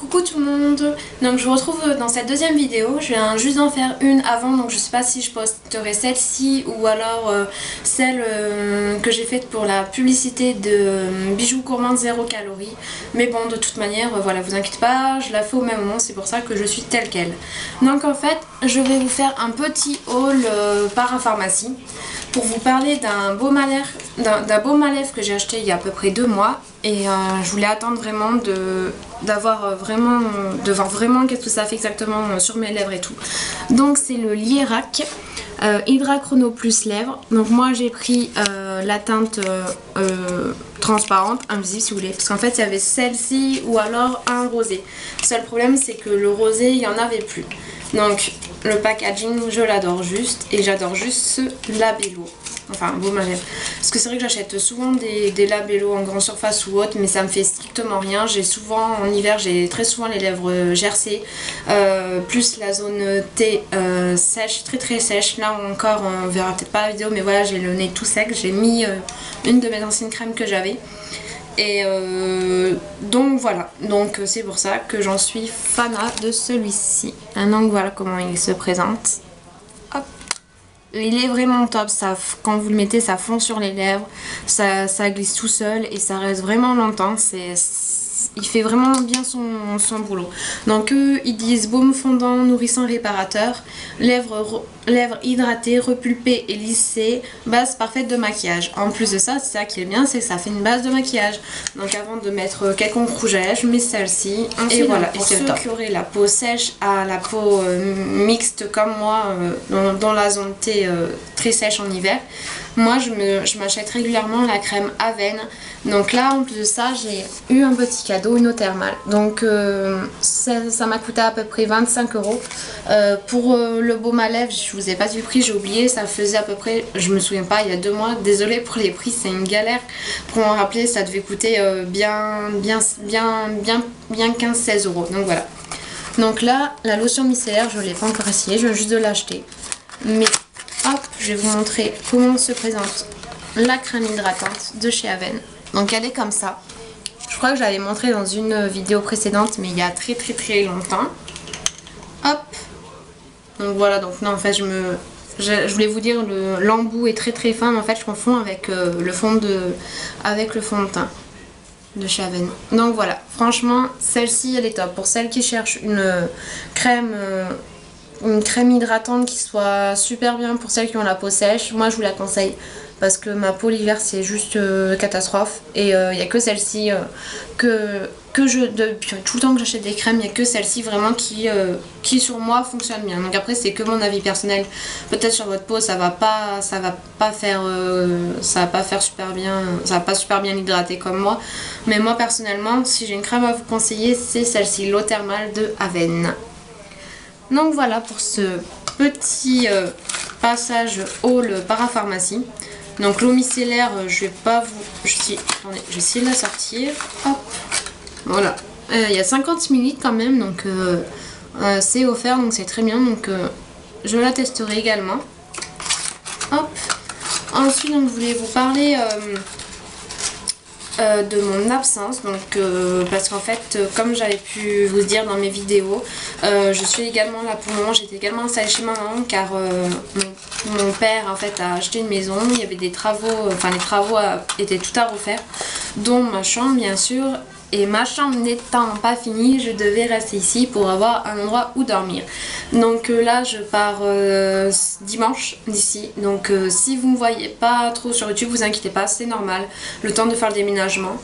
Coucou tout le monde, donc je vous retrouve dans cette deuxième vidéo. Je viens juste d'en faire une avant, donc je sais pas si je posterai celle-ci ou alors celle que j'ai faite pour la publicité de bijoux gourmands 0 calories. Mais bon, de toute manière, voilà, vous inquiétez pas, je la fais au même moment, c'est pour ça que je suis telle quelle. Donc en fait, je vais vous faire un petit haul parapharmacie pour vous parler d'un baume à lèvres que j'ai acheté il y a à peu près 2 mois. Et je voulais attendre vraiment de voir vraiment qu'est-ce que ça fait exactement sur mes lèvres et tout. Donc c'est le Lierac Hydra Chrono Plus Lèvres. Donc moi j'ai pris la teinte transparente, invisible si vous voulez, parce qu'en fait il y avait celle-ci ou alors un rosé. Le seul problème c'est que le rosé il n'y en avait plus. Donc le packaging je l'adore juste, et j'adore juste ce labello. Enfin, baume à lèvres. Parce que c'est vrai que j'achète souvent des labellos en grande surface ou autre, mais ça me fait strictement rien. J'ai souvent, en hiver, j'ai très souvent les lèvres gercées, plus la zone T sèche, très sèche. Là encore, on verra peut-être pas la vidéo, mais voilà, j'ai le nez tout sec. J'ai mis une de mes anciennes crèmes que j'avais. Et donc voilà, donc c'est pour ça que j'en suis fanat de celui-ci. Donc voilà comment il se présente. Hop. Il est vraiment top, ça, quand vous le mettez ça fond sur les lèvres, ça glisse tout seul et ça reste vraiment longtemps, il fait vraiment bien son boulot. Donc eux ils disent baume fondant, nourrissant, réparateur, lèvres hydratées, repulpées et lissées, base parfaite de maquillage. En plus de ça, c'est ça qui est bien, c'est que ça fait une base de maquillage. Donc avant de mettre quelconque rouge à lèvres, je mets celle-ci. Et voilà, et c'est le top. Pour ceux qui auraient la peau sèche à la peau mixte comme moi, dans la zone T très sèche en hiver, moi je m'achète régulièrement la crème Aven. Donc là en plus de ça j'ai eu un petit cadeau, une eau thermale. Donc ça m'a coûté à peu près 25 €. Pour le baume à lèvres, je vous ai pas dit le prix, j'ai oublié, ça faisait à peu près, je me souviens pas, il y a 2 mois. Désolée pour les prix, c'est une galère pour m'en rappeler, ça devait coûter bien 15-16 €. Donc voilà. Donc là la lotion micellaire je l'ai pas encore essayé, je viens juste de l'acheter. Mais hop, je vais vous montrer comment se présente la crème hydratante de chez Aven. Donc elle est comme ça. Je crois que je l'avais montré dans une vidéo précédente, mais il y a très longtemps. Hop. Donc voilà, donc non en fait je voulais vous dire l'embout est très fin, mais en fait je confonds avec le fond de teint de chez Aven. Donc voilà, franchement celle-ci elle est top. Pour celles qui cherchent une crème hydratante qui soit super bien pour celles qui ont la peau sèche, moi je vous la conseille parce que ma peau l'hiver c'est juste catastrophe, et il n'y a que celle-ci depuis tout le temps que j'achète des crèmes, il n'y a que celle-ci vraiment qui sur moi fonctionne bien. Donc après c'est que mon avis personnel, peut-être sur votre peau ça va pas faire super bien, ça va pas super bien hydrater comme moi, mais moi personnellement si j'ai une crème à vous conseiller c'est celle-ci, l'eau thermale de Aven. Donc voilà pour ce petit passage haul parapharmacie. Donc l'eau micellaire, je vais pas vous... Attendez, je vais essayer de la sortir. Hop. Voilà. Il y a 50 ml quand même, donc c'est offert, donc c'est très bien. Donc je la testerai également. Hop. Ensuite, donc, je voulais vous parler de mon absence, donc parce qu'en fait comme j'avais pu vous dire dans mes vidéos, je suis également là pour le moment. J'étais également installée chez ma maman car mon père en fait a acheté une maison, il y avait des travaux, enfin les travaux étaient tout à refaire, dont ma chambre bien sûr. Et ma chambre n'étant pas finie, je devais rester ici pour avoir un endroit où dormir. Donc là je pars dimanche d'ici. Donc si vous ne me voyez pas trop sur YouTube, vous inquiétez pas, c'est normal, le temps de faire le déménagement.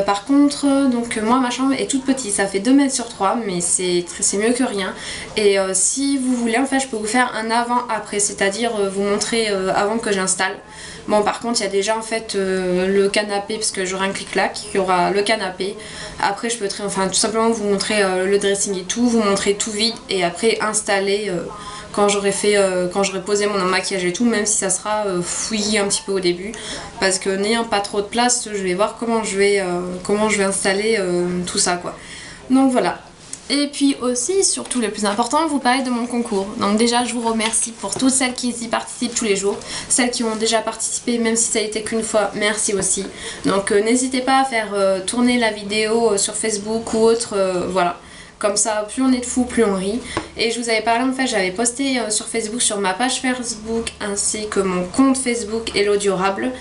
Par contre, donc moi ma chambre est toute petite, ça fait 2 mètres sur 3, mais c'est mieux que rien. Et si vous voulez, en fait je peux vous faire un avant-après, c'est-à-dire vous montrer avant que j'installe. Bon par contre il y a déjà en fait le canapé, parce que j'aurai un clic-clac, il y aura le canapé. Après je peux tout simplement vous montrer le dressing et tout, vous montrer tout vide et après installer quand j'aurai posé mon maquillage et tout, même si ça sera fouillis un petit peu au début, parce que n'ayant pas trop de place, je vais voir comment je vais installer tout ça quoi. Donc voilà. Et puis aussi, surtout le plus important, vous parler de mon concours. Donc déjà je vous remercie pour toutes celles qui y participent tous les jours. Celles qui ont déjà participé, même si ça a été qu'une fois, merci aussi. Donc n'hésitez pas à faire tourner la vidéo sur Facebook ou autre, voilà. Comme ça, plus on est de fous, plus on rit. Et je vous avais parlé, en fait, j'avais posté sur Facebook, sur ma page Facebook, ainsi que mon compte Facebook Hello Durable,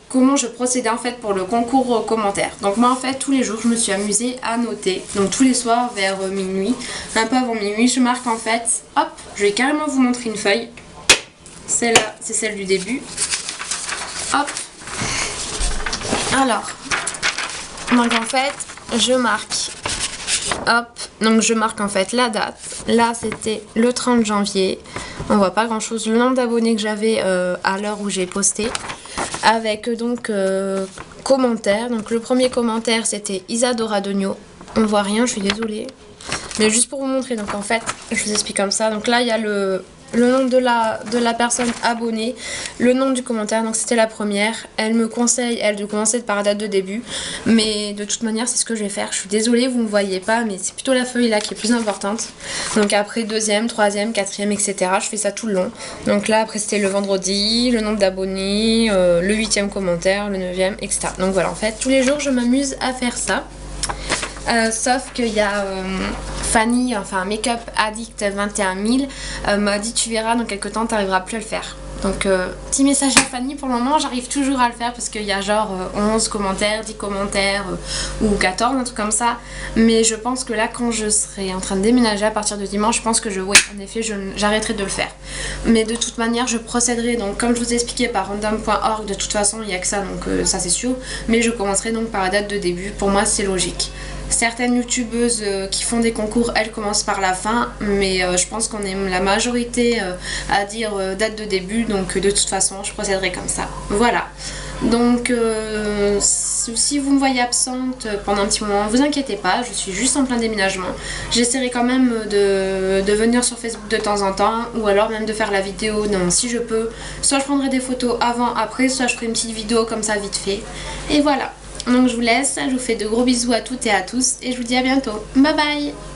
comment je procédais en fait pour le concours commentaires. Donc moi en fait tous les jours je me suis amusée à noter. Donc tous les soirs vers minuit, un peu avant minuit, je marque en fait, hop, je vais carrément vous montrer une feuille. Celle-là, c'est celle du début. Hop. Alors, donc en fait, je marque, hop, donc je marque en fait la date. Là c'était le 30 janvier. On voit pas grand chose, le nombre d'abonnés que j'avais à l'heure où j'ai posté. Avec donc commentaires. Donc le premier commentaire c'était Isadora Degno. On voit rien, je suis désolée. Mais juste pour vous montrer, donc en fait, je vous explique comme ça. Donc là il y a le nom de la personne abonnée, le nom du commentaire, donc c'était la première. Elle me conseille, elle, de commencer par la date de début. Mais de toute manière, c'est ce que je vais faire. Je suis désolée, vous ne me voyez pas, mais c'est plutôt la feuille là qui est plus importante. Donc après, deuxième, troisième, quatrième, etc. Je fais ça tout le long. Donc là, après, c'était le vendredi, le nombre d'abonnés, le 8e commentaire, le 9e, etc. Donc voilà, en fait, tous les jours, je m'amuse à faire ça. Sauf qu'il y a Fanny, enfin Makeup Addict 21 000, m'a dit tu verras dans quelques temps t'arriveras plus à le faire. Donc petit message à Fanny, pour le moment j'arrive toujours à le faire parce qu'il y a genre 11 commentaires, 10 commentaires ou 14, un truc comme ça. Mais je pense que là quand je serai en train de déménager à partir de dimanche, je pense que oui, en effet j'arrêterai de le faire. Mais de toute manière je procéderai, donc comme je vous ai expliqué par random.org, de toute façon il n'y a que ça, donc ça c'est sûr. Mais je commencerai donc par la date de début, pour moi c'est logique. Certaines youtubeuses qui font des concours, elles commencent par la fin, mais je pense qu'on est la majorité à dire date de début, donc de toute façon je procéderai comme ça. Voilà, donc si vous me voyez absente pendant un petit moment, vous inquiétez pas, je suis juste en plein déménagement. J'essaierai quand même de venir sur Facebook de temps en temps, ou alors même de faire la vidéo, donc si je peux. Soit je prendrai des photos avant, après, soit je ferai une petite vidéo comme ça vite fait. Et voilà. Donc je vous laisse, je vous fais de gros bisous à toutes et à tous et je vous dis à bientôt. Bye bye!